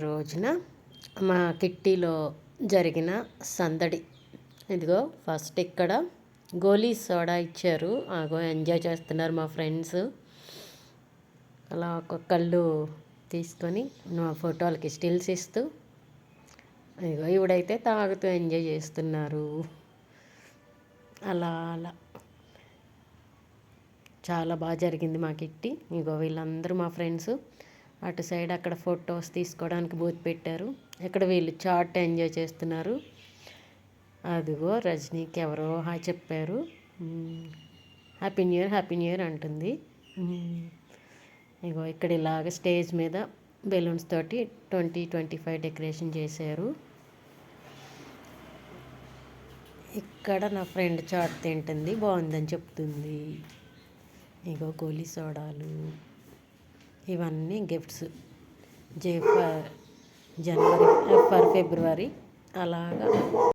రోజున మా కిట్టీలో జరిగిన సందడి. ఇదిగో ఫస్ట్ ఇక్కడ గోలీ సోడా ఇచ్చారు. ఎంజాయ్ చేస్తున్నారు మా ఫ్రెండ్స్. అలా ఒక్కొక్కళ్ళు తీసుకొని మా ఫోటోలకి స్టిల్స్ ఇస్తూ, ఇదిగో ఇవిడైతే తాగుతూ ఎంజాయ్ చేస్తున్నారు. అలా అలా చాలా బాగా జరిగింది మా కిట్టి. ఇగో వీళ్ళందరూ మా ఫ్రెండ్స్. అటు సైడ్ అక్కడ ఫొటోస్ తీసుకోవడానికి బూత్ పెట్టారు. ఇక్కడ వీళ్ళు చాట్ ఎంజాయ్ చేస్తున్నారు. అదిగో రజనీకి ఎవరో హాయ్ చెప్పారు. Happy new year, happy new year అంటుంది. ఇగో ఇక్కడ ఇలాగ స్టేజ్ మీద బెలూన్స్ తోటి 2025 డెకరేషన్ చేశారు. ఇక్కడ నా ఫ్రెండ్ చాట్ తింటుంది, బాగుందని చెప్తుంది. ఇగో గోలీ సోడాలు, ఇవన్నీ గిఫ్ట్స్. జనవరి ఫర్ ఫిబ్రవరి అలాగా